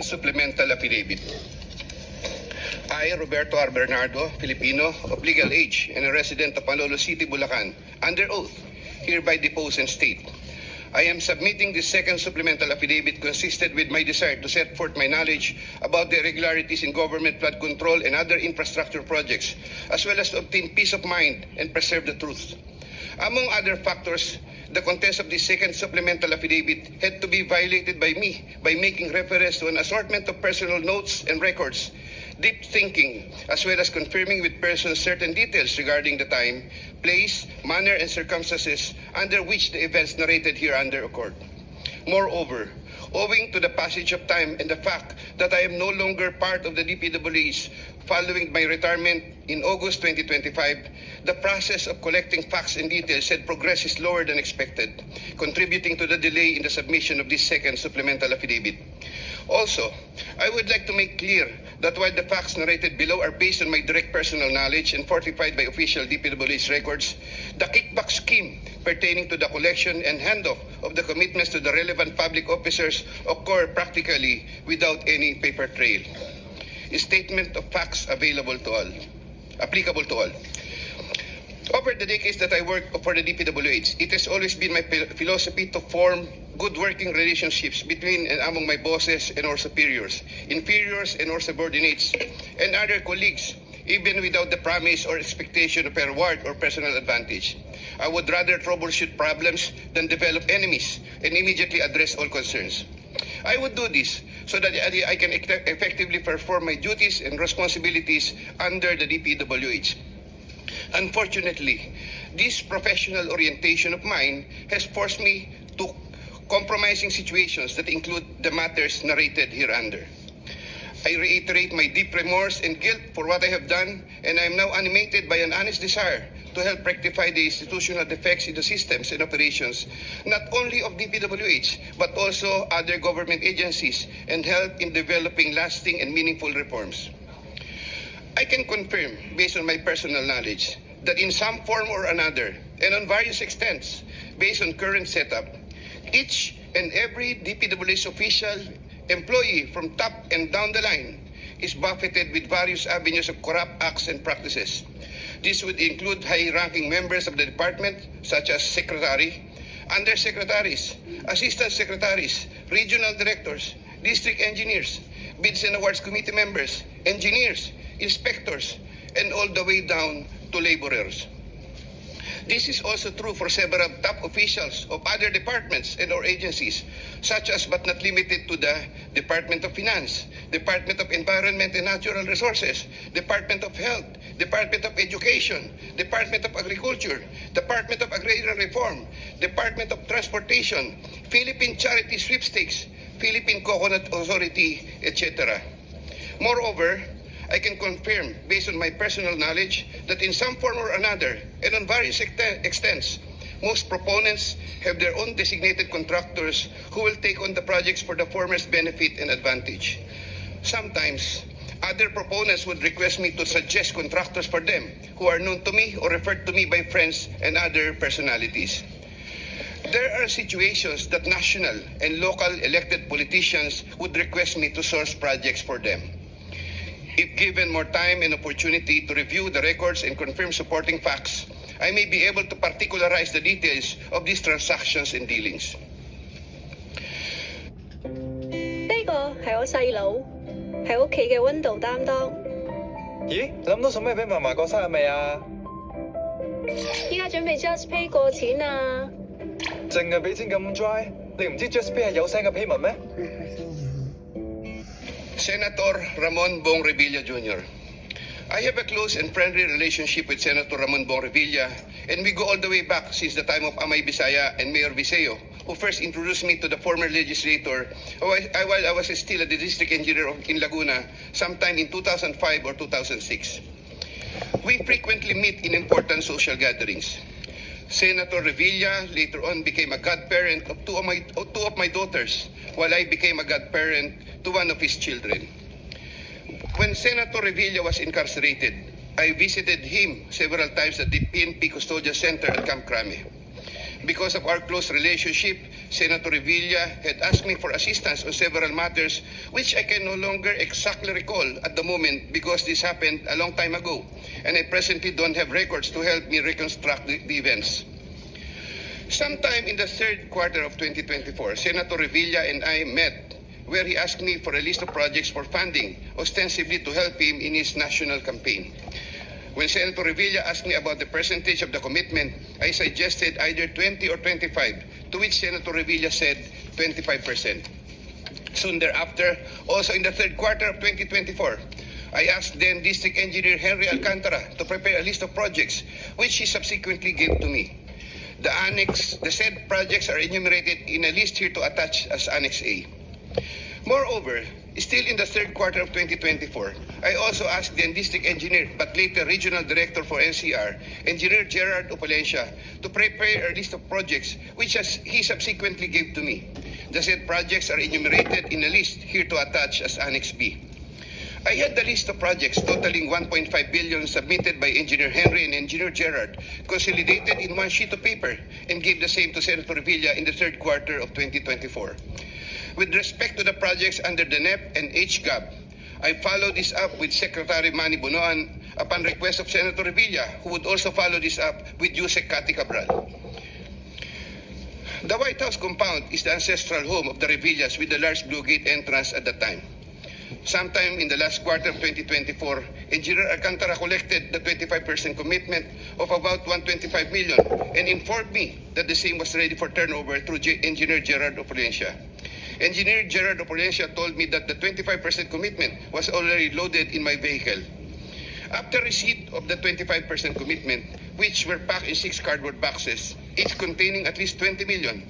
Supplemental affidavit. I, Roberto R. Bernardo, Filipino, of legal age and a resident of Malolos City, Bulacan, under oath, hereby depose and state. I am submitting this second supplemental affidavit consistent with my desire to set forth my knowledge about the irregularities in government flood control and other infrastructure projects, as well as to obtain peace of mind and preserve the truth. Among other factors, the contents of this second supplemental affidavit had to be violated by me by making reference to an assortment of personal notes and records, deep thinking, as well as confirming with persons certain details regarding the time, place, manner, and circumstances under which the events narrated hereunder occurred. Moreover, owing to the passage of time and the fact that I am no longer part of the DPWH following my retirement in August 2025, the process of collecting facts and details had progressed slower than expected, contributing to the delay in the submission of this second supplemental affidavit. Also, I would like to make clear that while the facts narrated below are based on my direct personal knowledge and fortified by official DPWH records, the kickback scheme pertaining to the collection and handoff of the commitments to the relevant public officers occur practically without any paper trail. A statement of facts available to all, applicable to all. Over the decades that I worked for the DPWH, it has always been my philosophy to form good working relationships between and among my bosses and our superiors, inferiors and our subordinates, and other colleagues, even without the promise or expectation of a reward or personal advantage. I would rather troubleshoot problems than develop enemies and immediately address all concerns. I would do this so that I can effectively perform my duties and responsibilities under the DPWH. Unfortunately, this professional orientation of mine has forced me to compromising situations that include the matters narrated hereunder. I reiterate my deep remorse and guilt for what I have done, and I am now animated by an honest desire to help rectify the institutional defects in the systems and operations, not only of DPWH, but also other government agencies, and help in developing lasting and meaningful reforms. I can confirm, based on my personal knowledge, that in some form or another, and on various extents, based on current setup, each and every DPWH official, employee from top and down the line is buffeted with various avenues of corrupt acts and practices. This would include high-ranking members of the department, such as secretary, undersecretaries, assistant secretaries, regional directors, district engineers, bids and awards committee members, engineers, inspectors, and all the way down to laborers. This is also true for several top officials of other departments and or agencies, such as but not limited to the Department of Finance, Department of Environment and Natural Resources, Department of Health, Department of Education, Department of Agriculture, Department of Agrarian Reform, Department of Transportation, Philippine Charity Sweepstakes, Philippine Coconut Authority, etc. Moreover, I can confirm, based on my personal knowledge, that in some form or another, and on various extents, most proponents have their own designated contractors who will take on the projects for the former's benefit and advantage. Sometimes, other proponents would request me to suggest contractors for them who are known to me or referred to me by friends and other personalities. There are situations that national and local elected politicians would request me to source projects for them. If given more time and opportunity to review the records and confirm supporting facts, I may be able to particularize the details of these transactions and dealings. 呢個係我細佬，喺屋企嘅溫度擔當。咦，諗到送咩俾嫲嫲過生日未啊？依家準備 JustPay 過錢啊！淨係俾錢咁 dry，你唔知 JustPay 係有聲嘅 payment 咩？ Senator Ramon Bong Revilla Jr. I have a close and friendly relationship with Senator Ramon Bong Revilla, and we go all the way back since the time of Amay Bisaya and Mayor Viseo, who first introduced me to the former legislator while I was still a district engineer in Laguna sometime in 2005 or 2006. We frequently meet in important social gatherings. Senator Revilla later on became a godparent of two of my daughters, while I became a godparent to one of his children. When Senator Revilla was incarcerated, I visited him several times at the PNP Custodial Center at Camp Crame. Because of our close relationship, Senator Revilla had asked me for assistance on several matters which I can no longer exactly recall at the moment because this happened a long time ago and I presently don't have records to help me reconstruct the events. Sometime in the third quarter of 2024, Senator Revilla and I met where he asked me for a list of projects for funding, ostensibly to help him in his national campaign. When Senator Revilla asked me about the percentage of the commitment, I suggested either 20 or 25, to which Senator Revilla said 25%. Soon thereafter, also in the third quarter of 2024, I asked then District Engineer Henry Alcantara to prepare a list of projects, which he subsequently gave to me. The said projects are enumerated in a list here to attach as Annex A. Moreover, still in the third quarter of 2024, I also asked the District Engineer, but later Regional Director for NCR, Engineer Gerard Opalencia, to prepare a list of projects which he subsequently gave to me. The said projects are enumerated in a list here to attach as Annex B. I had the list of projects totaling 1.5 billion submitted by Engineer Henry and Engineer Gerard, consolidated in one sheet of paper, and gave the same to Senator Revilla in the third quarter of 2024. With respect to the projects under the NEP and HGAB, I followed this up with Secretary Manny Bonoan upon request of Senator Revilla, who would also follow this up with Yusek Cathy Cabral. The White House compound is the ancestral home of the Revillas with the large Blue Gate entrance at the time. Sometime in the last quarter of 2024, Engineer Alcantara collected the 25% commitment of about 125 million and informed me that the same was ready for turnover through Engineer Gerard Opalencia. Engineer Gerard Opalencia told me that the 25% commitment was already loaded in my vehicle. After receipt of the 25% commitment, which were packed in 6 cardboard boxes, each containing at least 20 million,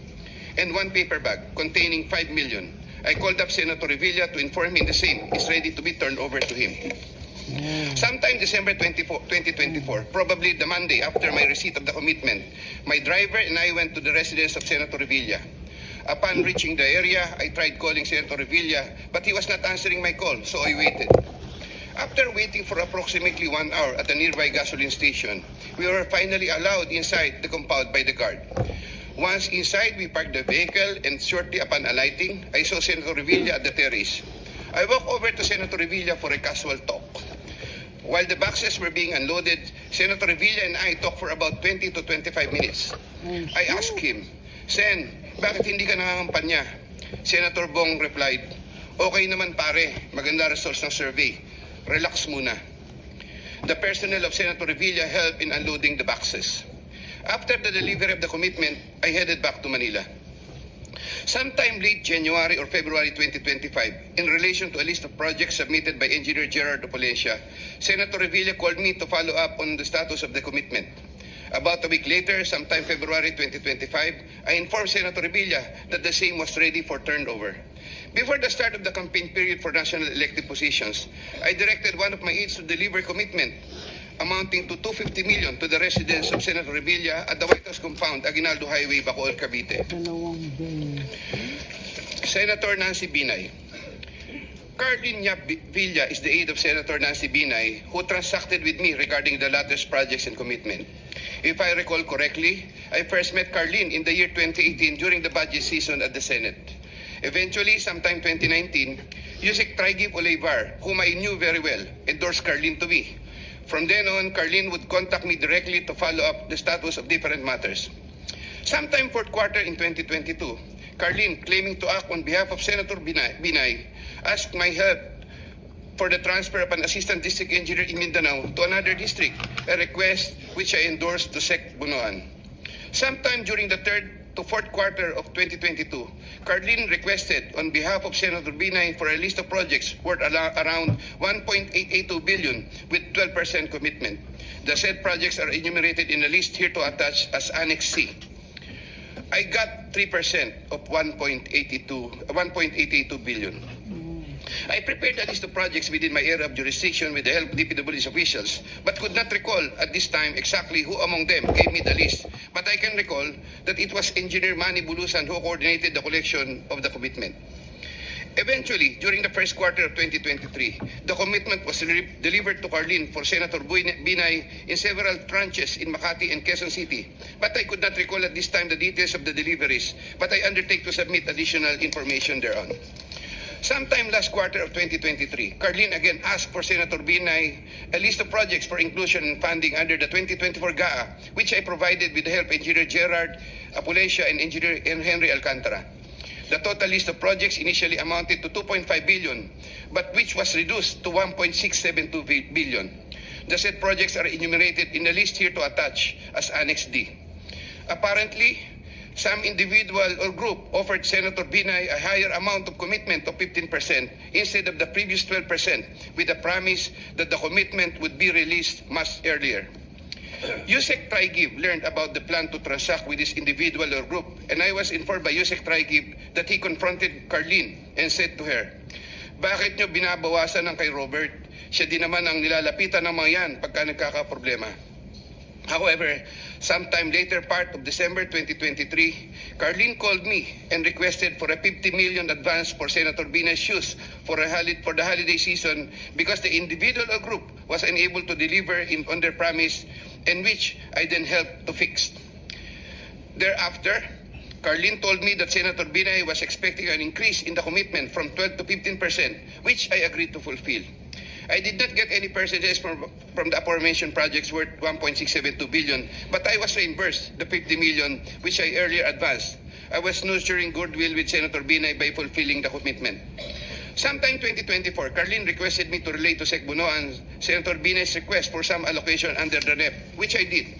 and 1 paper bag containing 5 million, I called up Senator Revilla to inform him the same is ready to be turned over to him. Sometime December 2024, probably the Monday after my receipt of the commitment, my driver and I went to the residence of Senator Revilla. Upon reaching the area, I tried calling Senator Revilla, but he was not answering my call, so I waited. After waiting for approximately 1 hour at a nearby gasoline station, we were finally allowed inside the compound by the guard. Once inside, we parked the vehicle and shortly upon alighting, I saw Senator Revilla at the terrace. I walked over to Senator Revilla for a casual talk. While the boxes were being unloaded, Senator Revilla and I talked for about 20 to 25 minutes. I asked him, Sen, bakit hindi ka nangangampanya? Senator Bong replied, okay naman pare, maganda results ng survey. Relax muna. The personnel of Senator Revilla helped in unloading the boxes. After the delivery of the commitment, I headed back to Manila. Sometime late January or February 2025, in relation to a list of projects submitted by Engineer Gerard Opalencia, Senator Revilla called me to follow up on the status of the commitment. About a week later, sometime February 2025, I informed Senator Revilla that the same was ready for turnover. Before the start of the campaign period for national elected positions, I directed one of my aides to deliver commitment amounting to 250 million to the residence of Senator Revilla at the White House compound, Aguinaldo Highway, Bacoor, Cavite. Senator Nancy Binay. Carlin Yap Villa is the aide of Senator Nancy Binay, who transacted with me regarding the latter's projects and commitment. If I recall correctly, I first met Carlin in the year 2018 during the budget season at the Senate. Eventually, sometime 2019, Yusek Traigib Olivar, whom I knew very well, endorsed Carlin to me. From then on, Carlin would contact me directly to follow up the status of different matters. Sometime fourth quarter in 2022, Carlin, claiming to act on behalf of Senator Binay, asked my help for the transfer of an assistant district engineer in Mindanao to another district, a request which I endorsed to Sec. Bonoan. Sometime during the third to fourth quarter of 2022, Carlin requested on behalf of Senator Binay for a list of projects worth around 1.882 billion with 12% commitment. The said projects are enumerated in a list here to attach as Annex C. I got 3% of 1.882 billion. I prepared a list of projects within my area of jurisdiction with the help of DPW's officials, but could not recall at this time exactly who among them gave me the list. But I can recall that it was Engineer Manny Bulusan who coordinated the collection of the commitment. Eventually, during the first quarter of 2023, the commitment was delivered to Carlin for Senator Binay in several tranches in Makati and Quezon City. But I could not recall at this time the details of the deliveries, but I undertake to submit additional information thereon. Sometime last quarter of 2023, Carlin again asked for Senator Binay a list of projects for inclusion and funding under the 2024 GAA, which I provided with the help of Engineer Gerard Apulescia and Engineer Henry Alcantara. The total list of projects initially amounted to 2.5 billion, but which was reduced to 1.672 billion. The said projects are enumerated in the list here to attach as Annex D. Apparently, some individual or group offered Senator Binay a higher amount of commitment of 15% instead of the previous 12%, with the promise that the commitment would be released much earlier. Yusek Traigib learned about the plan to transact with this individual or group, and I was informed by Yusek Traigib that he confronted Carlin and said to her, "Bakit nyo binabawasan ng kay Robert? Siya din naman ang nilalapitan ng mga yan pagka nagkakaproblema." However, sometime later part of December 2023, Carlin called me and requested for a 50 million advance for Senator Binay's shoes for the holiday season because the individual or group was unable to deliver on their promise, and which I then helped to fix. Thereafter, Carlin told me that Senator Binay was expecting an increase in the commitment from 12 to 15%, which I agreed to fulfill. I did not get any percentages from the aforementioned projects worth 1.672 billion, but I was reimbursed the 50 million which I earlier advanced. I was nurturing goodwill with Senator Binay by fulfilling the commitment. Sometime 2024, Carlin requested me to relay to Sec Bunoan Senator Binay's request for some allocation under the NEP, which I did.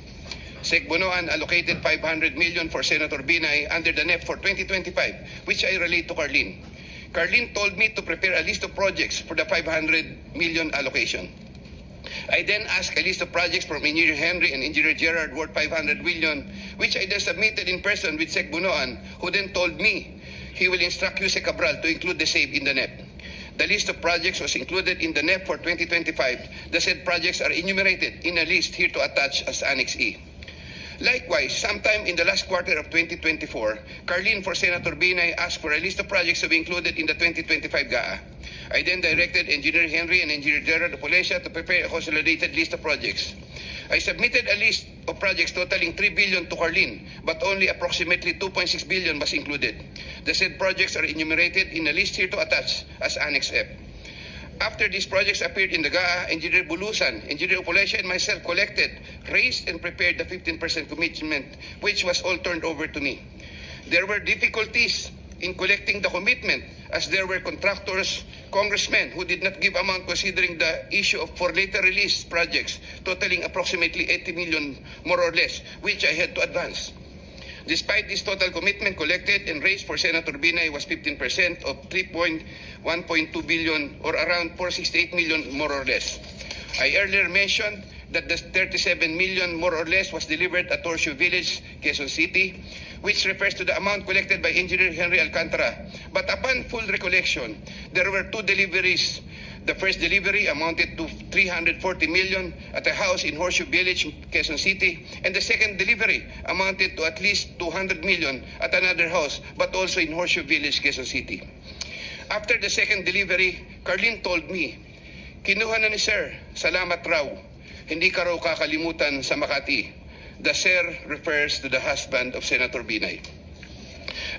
Sec Bunoan allocated 500 million for Senator Binay under the NEP for 2025, which I relayed to Carlin. Carlin told me to prepare a list of projects for the 500 million allocation. I then asked a list of projects from Engineer Henry and Engineer Gerard worth 500 million, which I then submitted in person with Sec Bunoan, who then told me he will instruct Yusek Cabral to include the same in the NEP. The list of projects was included in the NEP for 2025. The said projects are enumerated in a list here to attach as Annex E. Likewise, sometime in the last quarter of 2024, Carlin for Senator Binay asked for a list of projects to be included in the 2025 GAA. I then directed Engineer Henry and Engineer Gerard Apulescia to prepare a consolidated list of projects. I submitted a list of projects totaling 3 billion to Carlin, but only approximately 2.6 billion was included. The said projects are enumerated in a list here to attach as Annex F. After these projects appeared in the GAA, Engineer Bulusan, Engineer Apulescia, and myself collected, raised, and prepared the 15% commitment, which was all turned over to me. There were difficulties in collecting the commitment as there were contractors, congressmen who did not give amount considering the issue of for later release projects totaling approximately 80 million more or less, which I had to advance. Despite this total commitment collected and raised for Senator Binay was 15% of 1.2 billion or around 468 million more or less. I earlier mentioned that the 37 million more or less was delivered at Horseshoe Village, Quezon City, which refers to the amount collected by Engineer Henry Alcantara. But upon full recollection, there were two deliveries. The first delivery amounted to 340 million at a house in Horseshoe Village, Quezon City, and the second delivery amounted to at least 200 million at another house, but also in Horseshoe Village, Quezon City. After the second delivery, Carlin told me, "Kinuha na ni Sir, salamat raw. Hindi ka raw kakalimutan sa Makati." The Sir refers to the husband of Senator Binay.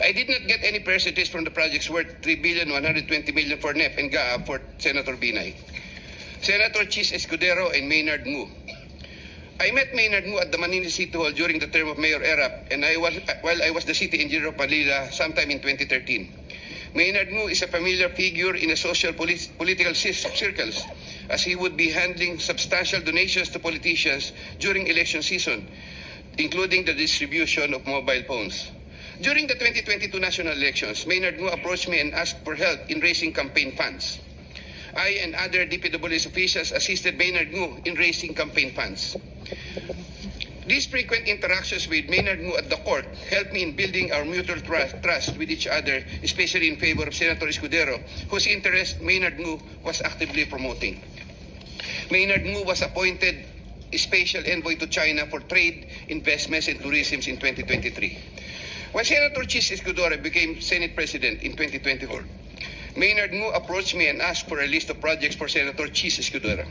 I did not get any percentage from the projects worth 3,120 million for NEP and GAA for Senator Binay. Senator Chis Escudero and Maynard Ngu. I met Maynard Ngu at the Manila City Hall during the term of Mayor Erap, and while I was the city engineer of Manila sometime in 2013. Maynard Ngu is a familiar figure in the social political circles, as he would be handling substantial donations to politicians during election season, including the distribution of mobile phones. During the 2022 national elections, Maynard Ngu approached me and asked for help in raising campaign funds. I and other DPWH officials assisted Maynard Ngu in raising campaign funds. These frequent interactions with Maynard Ngu at the court helped me in building our mutual trust with each other, especially in favor of Senator Escudero, whose interest Maynard Ngu was actively promoting. Maynard Ngu was appointed Special Envoy to China for Trade, Investments, and Tourism in 2023. When Senator Chis Escudero became Senate President in 2024, Maynard Ngu approached me and asked for a list of projects for Senator Chis Escudero.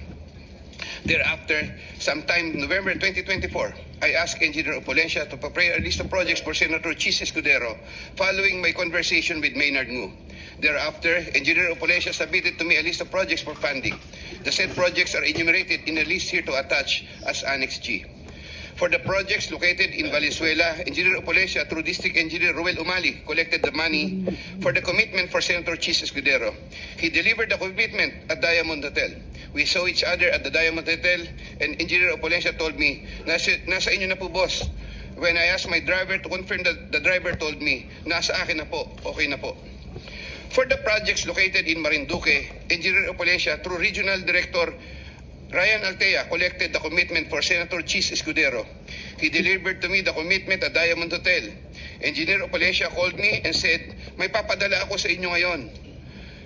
Thereafter, sometime November 2024, I asked Engineer Opulencia to prepare a list of projects for Senator Chis Escudero following my conversation with Maynard Ngu. Thereafter, Engineer Opulencia submitted to me a list of projects for funding. The said projects are enumerated in a list here to attach as Annex G. For the projects located in Valenzuela, Engineer Opulencia, through District Engineer Ruel Umali, collected the money for the commitment for Senator Chis Escudero. He delivered the commitment at Diamond Hotel. We saw each other at the Diamond Hotel, and Engineer Opulencia told me, nasa inyo na po, boss. When I asked my driver to confirm, the driver told me, nasa akin na po, okay na po. For the projects located in Marinduque, Engineer Opulencia, through Regional Director Ryan Altea, collected the commitment for Senator Chis Escudero. He delivered to me the commitment at Diamond Hotel. Engineer Opulencia called me and said, may papadala ako sa inyo ngayon.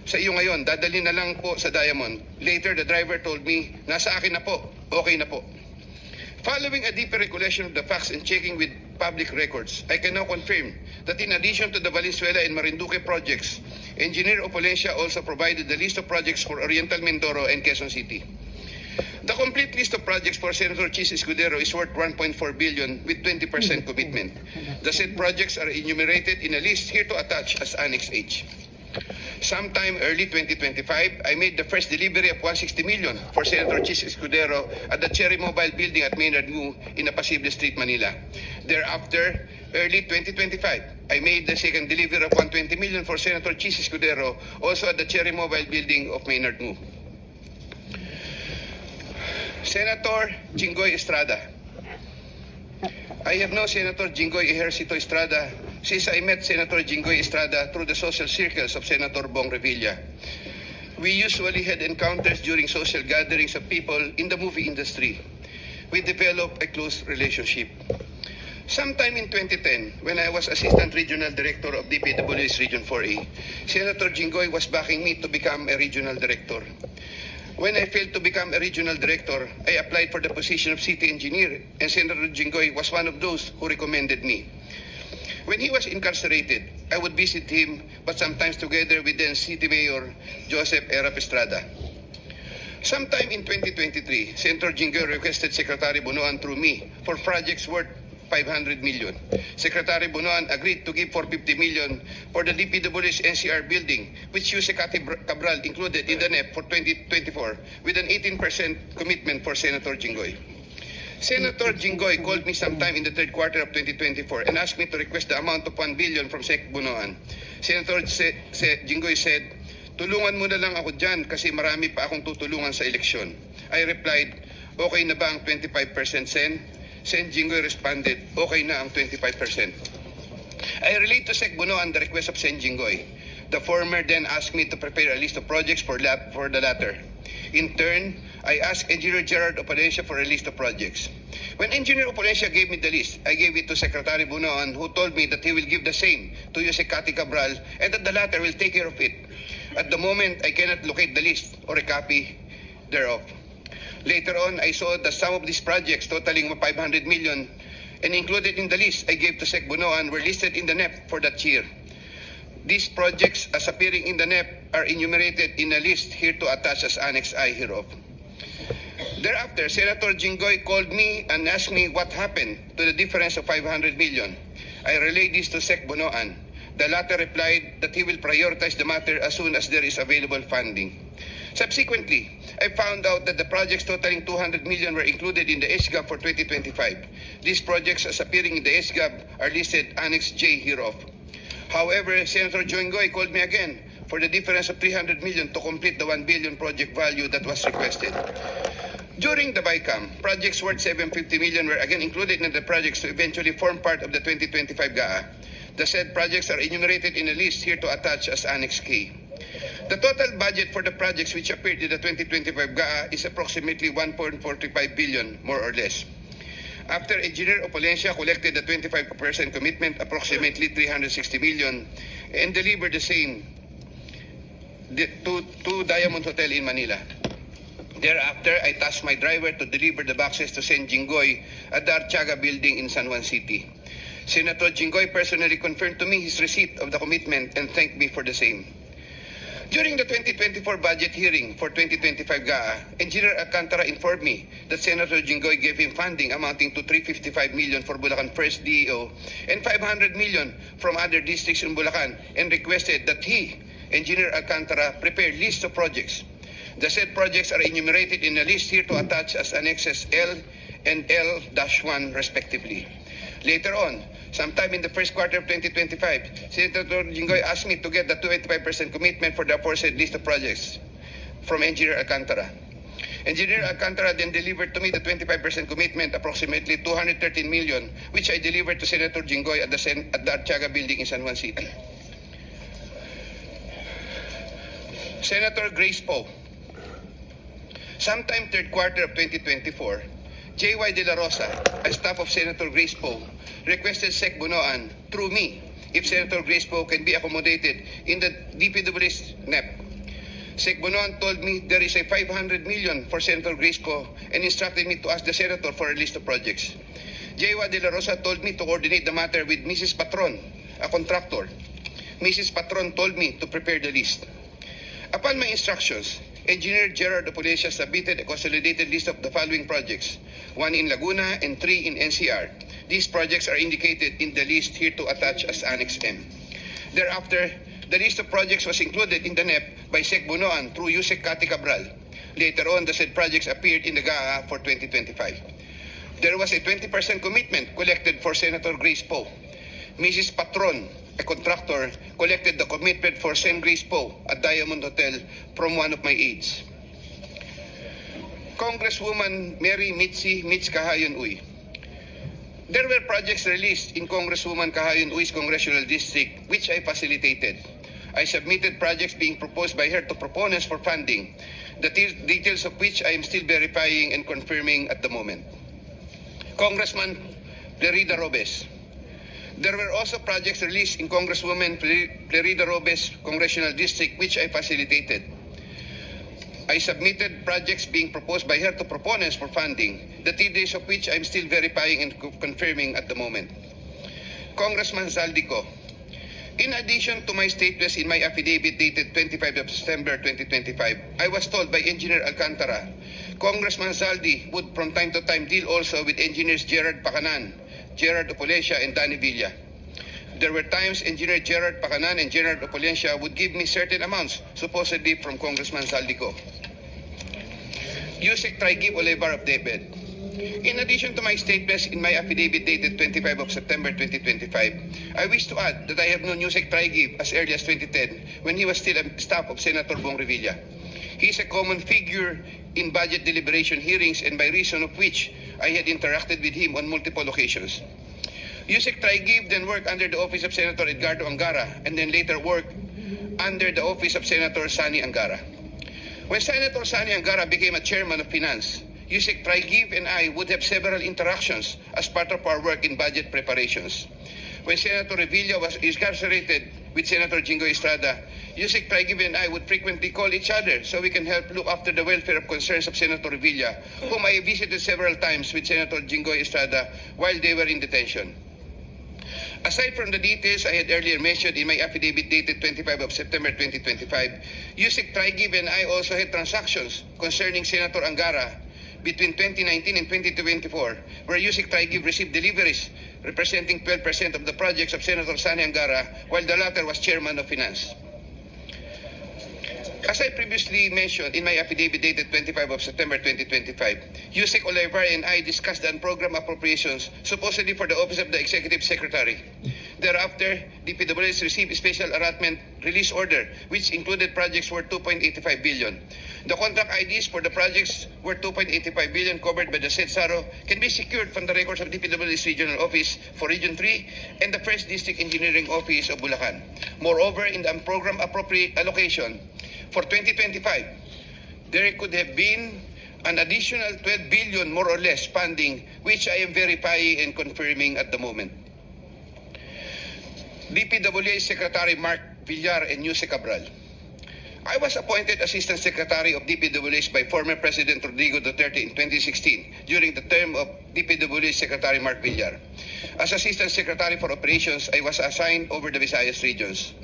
Sa iyo ngayon, dadali na lang po sa Diamond. Later, the driver told me, nasa akin na po, okay na po. Following a deeper recollection of the facts and checking with public records, I can now confirm that in addition to the Valenzuela and Marinduque projects, Engineer Opulencia also provided the list of projects for Oriental Mindoro and Quezon City. The complete list of projects for Senator Chis Escudero is worth 1.4 billion with 20% commitment. The said projects are enumerated in a list here to attach as Annex H. Sometime early 2025, I made the first delivery of 160 million for Senator Chis Escudero at the Cherry Mobile Building at Maynard Ngu in Apacible Street, Manila. Thereafter, early 2025, I made the second delivery of 120 million for Senator Chis Escudero, also at the Cherry Mobile Building of Maynard Ngu. Senator Jinggoy Estrada. I have known Senator Jinggoy Ejercito Estrada since I met Senator Jinggoy Estrada through the social circles of Senator Bong Revilla. We usually had encounters during social gatherings of people in the movie industry. We developed a close relationship. Sometime in 2010, when I was Assistant Regional Director of DPW's Region 4A, Senator Jinggoy was backing me to become a Regional Director. When I failed to become a regional director, I applied for the position of city engineer, and Senator Jinggoy was one of those who recommended me. When he was incarcerated, I would visit him, but sometimes together with then City Mayor Joseph Erap Estrada. Sometime in 2023, Senator Jinggoy requested Secretary Bunoan through me for projects worth 500 million. Secretary Bunoan agreed to give 450 million for the DPW's NCR building, which Jose Cabral included in the NEP for 2024 with an 18% commitment for Senator Jinggoy. Senator Jinggoy called me sometime in the third quarter of 2024 and asked me to request the amount of 1 billion from Sec Bunoan. Senator Jinggoy said, tulungan mo na lang ako dyan kasi marami pa akong tutulungan sa eleksyon. I replied, okay na ba ang 25% Sen? Sen Jinggoy responded, okay na ang 25%. I relayed to Sec Bunoan the request of Sen Jinggoy. The former then asked me to prepare a list of projects for the latter. In turn, I asked Engineer Gerard Opulencia for a list of projects. When Engineer Opulencia gave me the list, I gave it to Secretary Bunoan, who told me that he will give the same to Jose Cabral and that the latter will take care of it. At the moment, I cannot locate the list or a copy thereof. Later on, I saw that some of these projects totaling 500 million and included in the list I gave to Sec Bunoan were listed in the NEP for that year. These projects, as appearing in the NEP, are enumerated in a list here to attach as Annex I hereof. Thereafter, Senator Jinggoy called me and asked me what happened to the difference of 500 million. I relayed this to Sec Bunoan. The latter replied that he will prioritize the matter as soon as there is available funding. Subsequently, I found out that the projects totaling 200 million were included in the SGAB for 2025. These projects, as appearing in the SGAB, are listed Annex J hereof. However, Senator Jinggoy called me again for the difference of 300 million to complete the 1 billion project value that was requested. During the BICAM, projects worth 750 million were again included in the projects to eventually form part of the 2025 GAA. The said projects are enumerated in a list here to attach as Annex K. The total budget for the projects which appeared in the 2025 GAA is approximately 1.45 billion, more or less. After Engineer Opulencia collected the 25% commitment, approximately 360 million, and delivered the same to Diamond Hotel in Manila. Thereafter, I tasked my driver to deliver the boxes to Sen Jinggoy at the Artiaga building in San Juan City. Senator Jinggoy personally confirmed to me his receipt of the commitment and thanked me for the same. During the 2024 budget hearing for 2025 GAA, Engineer Alcantara informed me that Senator Jinggoy gave him funding amounting to 355 million for Bulacan First DEO and 500 million from other districts in Bulacan and requested that he, Engineer Alcantara, prepare list of projects. The said projects are enumerated in a list here to attach as annexes L and L-1 respectively. Later on, sometime in the first quarter of 2025, Senator Jinggoy asked me to get the 25% commitment for the aforesaid list of projects from Engineer Alcantara. Engineer Alcantara then delivered to me the 25% commitment, approximately 213 million, which I delivered to Senator Jinggoy at the Artiaga building in San Juan City. Senator Grace Poe. Sometime third quarter of 2024, J.Y. De La Rosa, a staff of Senator Grace Poe, requested Sec Bunoan through me if Senator Grace Poe can be accommodated in the DPW's NEP. Sec Bunoan told me there is a 500 million for Senator Grace Poe and instructed me to ask the Senator for a list of projects. J.Y. De La Rosa told me to coordinate the matter with Mrs. Patron, a contractor. Mrs. Patron told me to prepare the list. Upon my instructions, Engineer Gerard Opolescia submitted a consolidated list of the following projects, 1 in Laguna and 3 in NCR. These projects are indicated in the list here to attach as Annex M. Thereafter, the list of projects was included in the NEP by Sec Bunoan through Yusek Cathy Cabral. Later on, the said projects appeared in the GAA for 2025. There was a 20% commitment collected for Senator Grace Poe. Mrs. Patron, a contractor, collected the commitment for St. Grace Poe at Diamond Hotel from one of my aides. Congresswoman Mary Mitzi Mitz Kahayon Uy. There were projects released in Congresswoman Kahayon Uy's congressional district which I facilitated. I submitted projects being proposed by her to proponents for funding, the details of which I am still verifying and confirming at the moment. Congressman Plerida Robes. There were also projects released in Congresswoman Plerida Robes' congressional district which I facilitated. I submitted projects being proposed by her to proponents for funding, the details of which I am still verifying and confirming at the moment. Congressman Zaldico. In addition to my statements in my affidavit dated 25 of September 2025, I was told by Engineer Alcantara, Congressman Zaldi would from time to time deal also with Engineers Gerard Pacanan, Gerard Opolescia, and Danny Villa. There were times Engineer Gerard Pacanan and Gerard Opolescia would give me certain amounts, supposedly from Congressman Zaldico. Yusek Traigib Olivar of Debed. In addition to my statements in my affidavit dated 25 of September 2025, I wish to add that I have known Yusek Traigib as early as 2010 when he was still a staff of Senator Bong Revilla. He is a common figure in budget deliberation hearings and by reason of which I had interacted with him on multiple occasions. Yusek Traigib then worked under the office of Senator Edgardo Angara and then later worked under the office of Senator Sani Angara. When Senator Sani Angara became a chairman of Finance, Yusek Traigib and I would have several interactions as part of our work in budget preparations. When Senator Revilla was incarcerated with Senator Jinggoy Estrada, Yusek Traigib and I would frequently call each other so we can help look after the welfare of concerns of Senator Revilla, whom I visited several times with Senator Jinggoy Estrada while they were in detention. Aside from the details I had earlier mentioned in my affidavit dated 25 of September 2025, Yusek Traigib and I also had transactions concerning Senator Angara between 2019 and 2024, where Yusek Traigib received deliveries representing 12% of the projects of Senator Sani Angara, while the latter was chairman of Finance. As I previously mentioned in my affidavit dated 25 of September 2025, Yusek Olivar and I discussed the unprogrammed appropriations supposedly for the Office of the Executive Secretary. Thereafter, DPWH received a special allotment release order, which included projects worth 2.85 billion. The contract IDs for the projects worth 2.85 billion covered by the said SARO can be secured from the records of DPWH Regional Office for Region 3 and the First District Engineering Office of Bulacan. Moreover, in the unprogrammed appropriate allocation for 2025, there could have been an additional 12 billion more or less funding, which I am verifying and confirming at the moment. DPWH Secretary Mark Villar and Yusek Cabral. I was appointed Assistant Secretary of DPWH by former President Rodrigo Duterte in 2016 during the term of DPWH Secretary Mark Villar. As Assistant Secretary for Operations, I was assigned over the Visayas regions.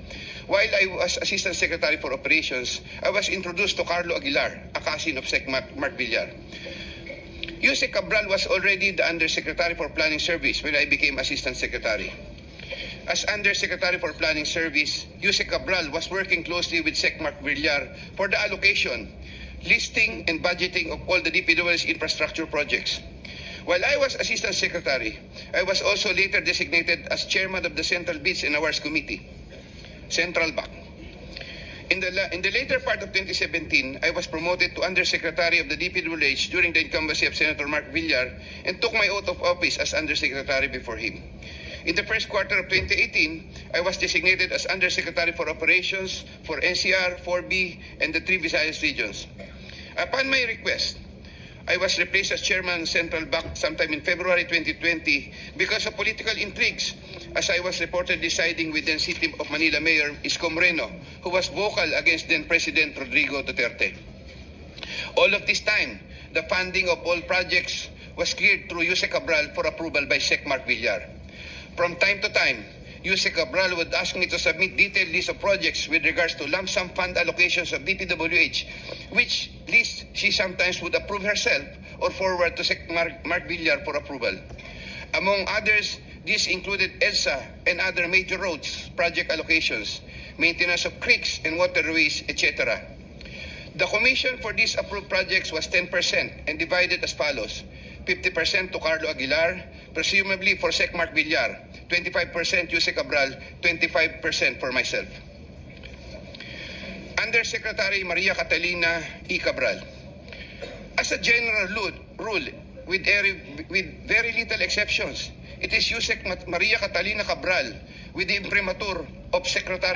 While I was Assistant Secretary for Operations, I was introduced to Carlo Aguilar, a cousin of Sec Mark Villar. Yusek Cabral was already the Undersecretary for Planning Service when I became Assistant Secretary. As Undersecretary for Planning Service, Yusek Cabral was working closely with Sec Mark Villar for the allocation, listing, and budgeting of all the DPW's infrastructure projects. While I was Assistant Secretary, I was also later designated as Chairman of the Central Bids and Awards Committee, Central BAC. In the later part of 2017, I was promoted to Undersecretary of the DPWH during the incumbency of Senator Mark Villar and took my oath of office as Undersecretary before him. In the first quarter of 2018, I was designated as Undersecretary for Operations for NCR, 4B, and the 3 Visayas regions. Upon my request, I was replaced as Chairman Central BAC sometime in February 2020 because of political intrigues, as I was reportedly siding with then City of Manila Mayor Isko Moreno, who was vocal against then President Rodrigo Duterte. All of this time, the funding of all projects was cleared through Yusek Cabral for approval by Sec Mark Villar. From time to time, Yusek Cabral would ask me to submit detailed list of projects with regards to lump sum fund allocations of DPWH, which list she sometimes would approve herself or forward to Sec Mark Villar for approval. Among others, these included EDSA and other major roads, project allocations, maintenance of creeks and waterways, etc. The commission for these approved projects was 10% and divided as follows: 50% to Carlo Aguilar, presumably for Sec Mark Villar, 25% Yusek Cabral, 25% for myself. Undersecretary Maria Catalina E. Cabral. As a general rule, with very little exceptions, it is Yusek Maria Catalina Cabral with the imprimatur of Secretary